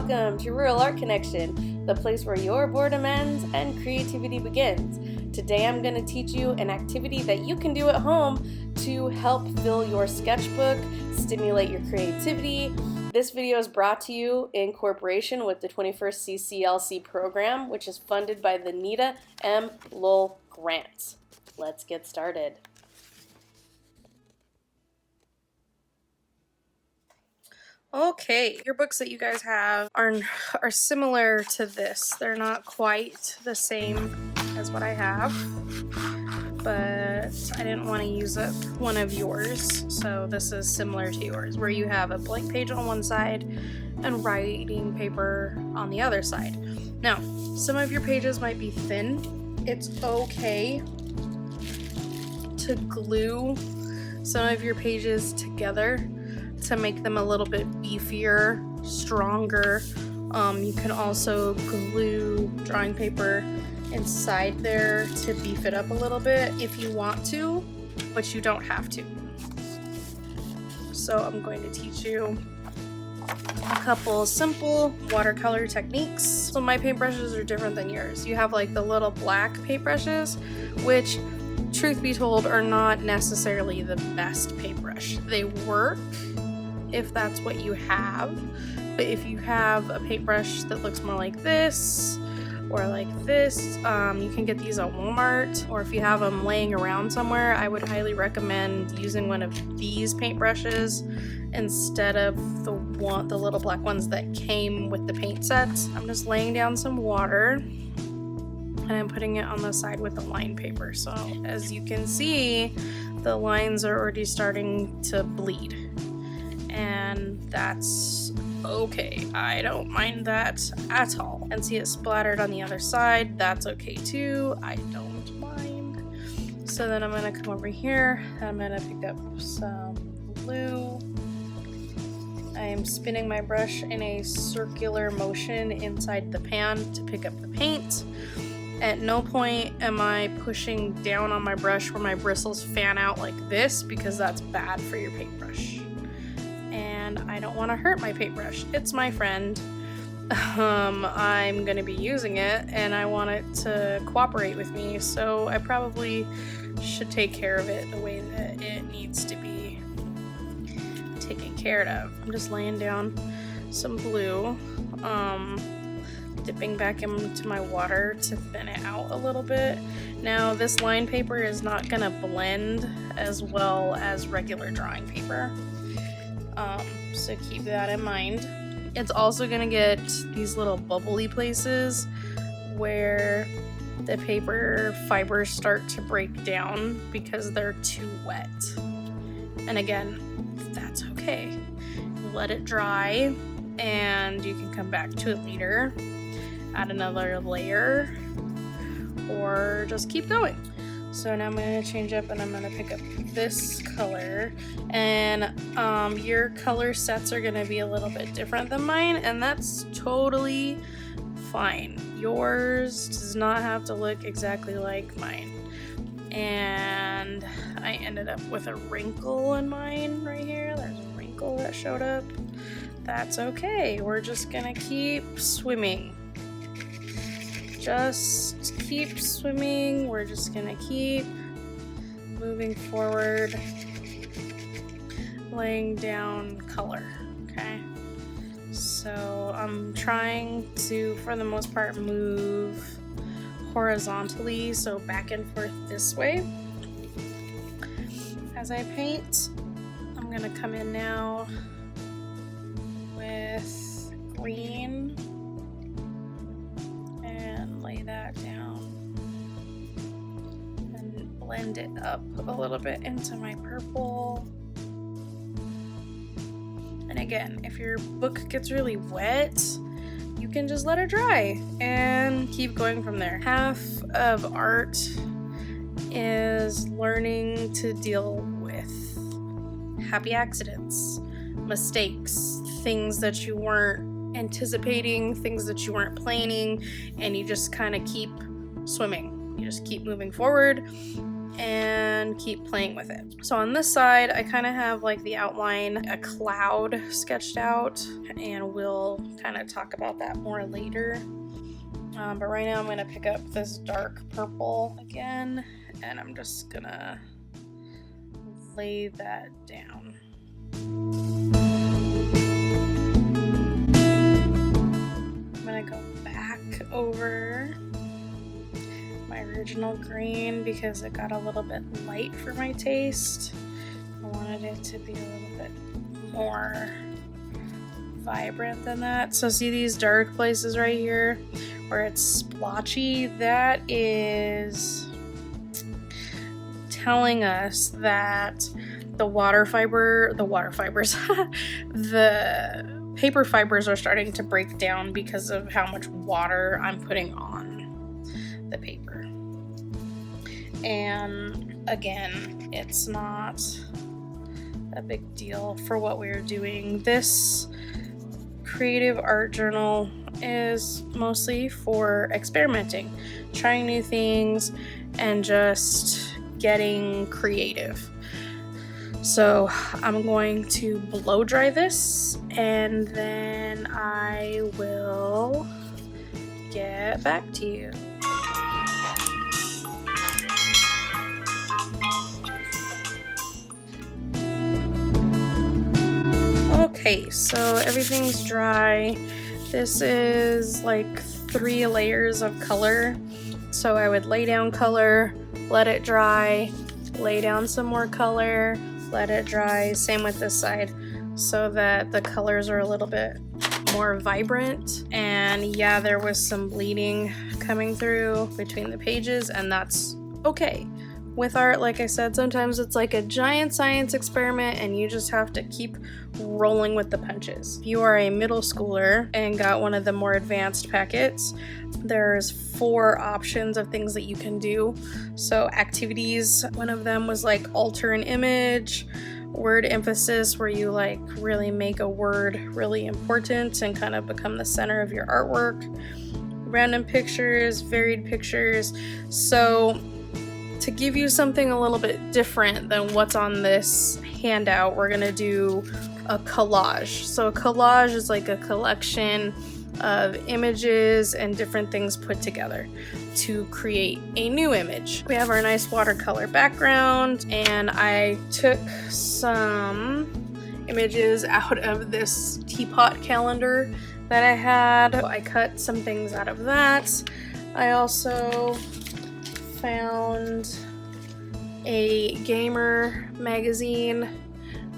welcome to Rural Art Connection, the place where your boredom ends and creativity begins. Today I'm going to teach you an activity that you can do at home to help fill your sketchbook, stimulate your creativity. This video is brought to you in cooperation with the 21st CCLC program, which is funded by the Nita M. Lowell Grant. Let's get started. Okay, your books that you guys have are similar to this. They're not quite the same as what I have, but I didn't want to use up one of yours, so this is similar to yours, where you have a blank page on one side and writing paper on the other side. Now, some of your pages might be thin. It's okay to glue some of your pages together to make them a little bit beefier, stronger. You can also glue drawing paper inside there to beef it up a little bit if you want to, but you don't have to. So I'm going to teach you a couple simple watercolor techniques. So my paintbrushes are different than yours. You have like the little black paintbrushes, which, truth be told, are not necessarily the best paintbrush. They work if that's what you have, but if you have a paintbrush that looks more like this or like this, you can get these at Walmart, or if you have them laying around somewhere, I would highly recommend using one of these paintbrushes instead of the little black ones that came with the paint sets. I'm just laying down some water and I'm putting it on the side with the line paper. So as you can see, the lines are already starting to bleed. And that's okay. I don't mind that at all. And see it splattered on the other side. That's okay too. I don't mind. So then I'm going to come over here. I'm going to pick up some blue. I am spinning my brush in a circular motion inside the pan to pick up the paint. At no point am I pushing down on my brush where my bristles fan out like this, because that's bad for your paintbrush. And I don't want to hurt my paintbrush. It's my friend. I'm going to be using it and I want it to cooperate with me, so I probably should take care of it the way that it needs to be taken care of. I'm just laying down some blue, dipping back into my water to thin it out a little bit. Now, this line paper is not going to blend as well as regular drawing paper. So keep that in mind. It's also going to get these little bubbly places where the paper fibers start to break down because they're too wet. And again, that's okay. Let it dry and you can come back to it later, add another layer, or just keep going. So now I'm going to change up and I'm going to pick up this color, and your color sets are going to be a little bit different than mine, and that's totally fine. Yours does not have to look exactly like mine. And I ended up with a wrinkle in mine right here. There's a wrinkle that showed up. That's okay. We're just going to keep swimming. Just keep swimming. We're just gonna keep moving forward, laying down color. Okay, so I'm trying to, for the most part, move horizontally, so back and forth this way as I paint. I'm gonna come in now with green, lay that down and blend it up a little bit into my purple. And again, if your book gets really wet, you can just let it dry and keep going from there. Half of art is learning to deal with happy accidents, mistakes, things that you weren't anticipating, things that you weren't planning, and you just kind of keep swimming. You just keep moving forward and keep playing with it. So on this side, I kind of have like the outline, a cloud sketched out, and we'll kind of talk about that more later. But right now I'm going to pick up this dark purple again, and I'm just going to lay that down. I'm going to go back over my original green because it got a little bit light for my taste. I wanted it to be a little bit more vibrant than that. So see these dark places right here where it's splotchy? That is telling us that the paper fibers are starting to break down because of how much water I'm putting on the paper. And again, it's not a big deal for what we're doing. This creative art journal is mostly for experimenting, trying new things, and just getting creative. So I'm going to blow dry this, and then I will get back to you. Okay, so everything's dry. This is like 3 layers of color. So I would lay down color, let it dry, lay down some more color, let it dry. Same with this side, so that the colors are a little bit more vibrant. And yeah, there was some bleeding coming through between the pages, and that's okay. With art, like I said, sometimes it's like a giant science experiment and you just have to keep rolling with the punches. If you are a middle schooler and got one of the more advanced packets, there's 4 options of things that you can do. So activities, one of them was like alter an image, word emphasis, where you like really make a word really important and kind of become the center of your artwork, random pictures, varied pictures. So to give you something a little bit different than what's on this handout, we're gonna do a collage. So a collage is like a collection of images and different things put together to create a new image. We have our nice watercolor background, and I took some images out of this teapot calendar that I had. I cut some things out of that. I also found a gamer magazine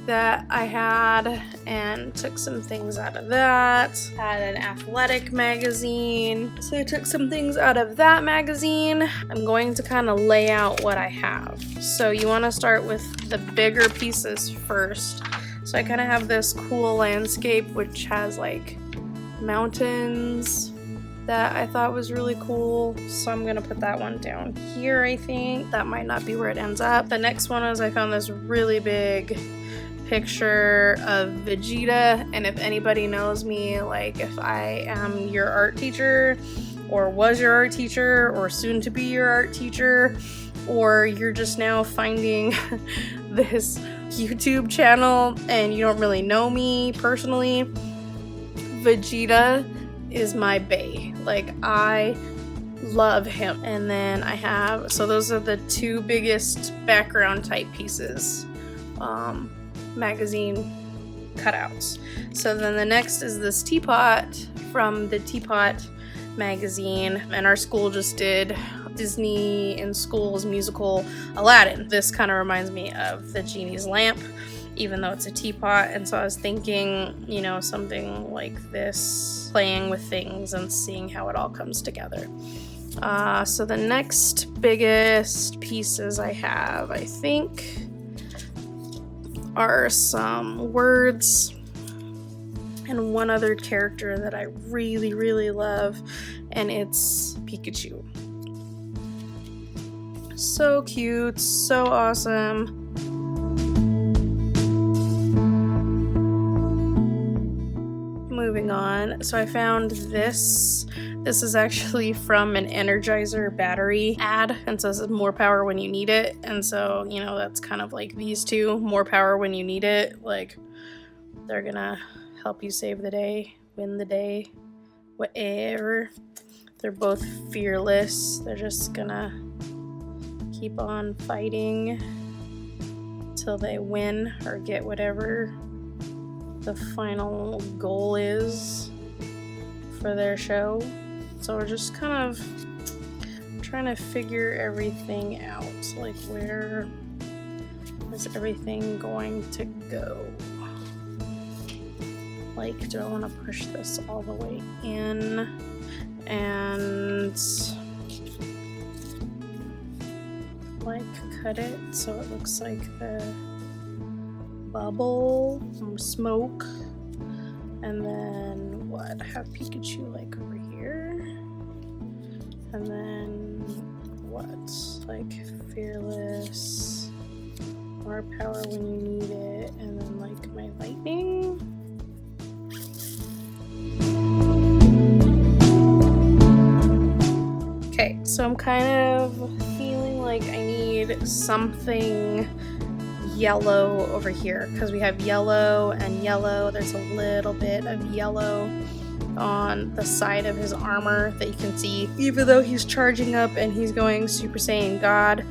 that I had and took some things out of that. Had an athletic magazine, so I took some things out of that magazine. I'm going to kind of lay out what I have. So you want to start with the bigger pieces first. So I kind of have this cool landscape which has like mountains that I thought was really cool, so I'm gonna put that one down here. I think that might not be where it ends up. The next one is I found this really big picture of Vegeta, and if anybody knows me, like if I am your art teacher or was your art teacher or soon to be your art teacher, or you're just now finding this YouTube channel and you don't really know me personally, Vegeta is my bae. Like, I love him. And then I have, so those are the 2 biggest background type pieces, magazine cutouts. So then the next is this teapot from the Teapot magazine, and our school just did Disney in School's musical Aladdin. This kind of reminds me of the genie's lamp, even though it's a teapot. And so I was thinking, you know, something like this, playing with things and seeing how it all comes together. So the next biggest pieces I have, I think, are some words and one other character that I really, really love, and it's Pikachu. So cute, so awesome. Moving on, so I found this This is actually from an Energizer battery ad, and says more power when you need it. And so, you know, that's kind of like these two, more power when you need it. Like, they're gonna help you save the day, win the day, whatever. They're both fearless. They're just gonna keep on fighting till they win or get whatever the final goal is for their show. So we're just kind of trying to figure everything out. Like, where is everything going to go? Like, do I want to push this all the way in and like cut it so it looks like the bubble from smoke, and then what, have Pikachu like over here, and then what, like fearless, more power when you need it, and then like my lightning. Okay, so I'm kind of feeling like I need something yellow over here, because we have yellow and yellow. There's a little bit of yellow on the side of his armor that you can see. Even though he's charging up and he's going Super Saiyan God,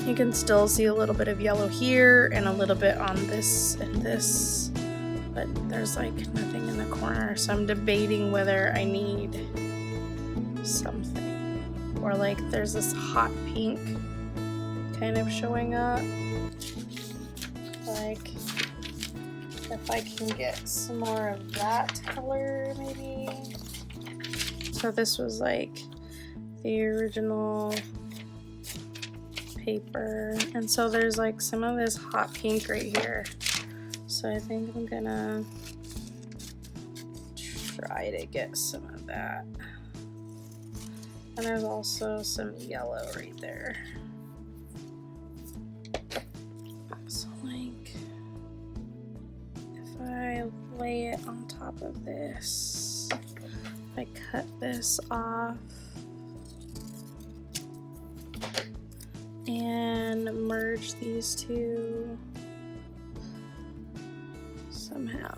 you can still see a little bit of yellow here and a little bit on this and this, but there's like nothing in the corner. So I'm debating whether I need something, or like there's this hot pink kind of showing up. Like, if I can get some more of that color, maybe. So this was like the original paper, and so there's like some of this hot pink right here. So I think I'm gonna try to get some of that. And there's also some yellow right there. So like, if I lay it on top of this, if I cut this off and merge these two somehow.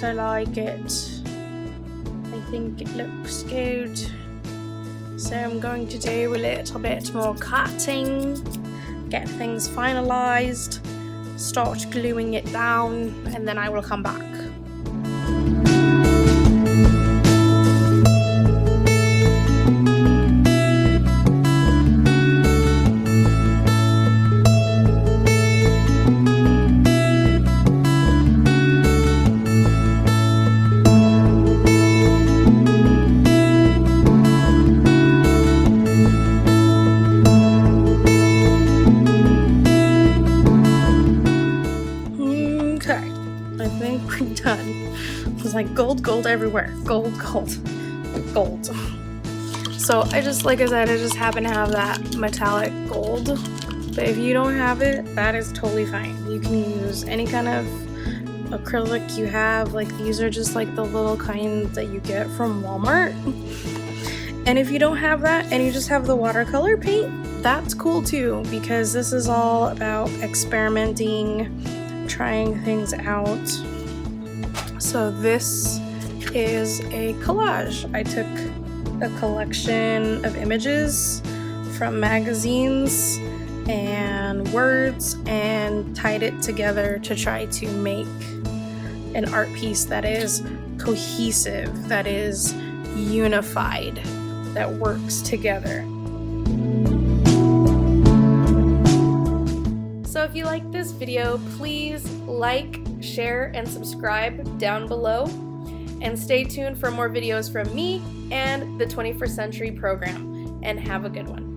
I like it. I think it looks good. So I'm going to do a little bit more cutting, get things finalized, start gluing it down, and then I will come back. Like gold everywhere, gold. So I just, like I said, I just happen to have that metallic gold, but if you don't have it, that is totally fine. You can use any kind of acrylic you have. Like, these are just like the little kinds that you get from Walmart. And if you don't have that and you just have the watercolor paint, that's cool too, because this is all about experimenting, trying things out. So this is a collage. I took a collection of images from magazines and words and tied it together to try to make an art piece that is cohesive, that is unified, that works together. So if you like this video, please like, share, and subscribe down below. And stay tuned for more videos from me and the 21st Century program. And have a good one.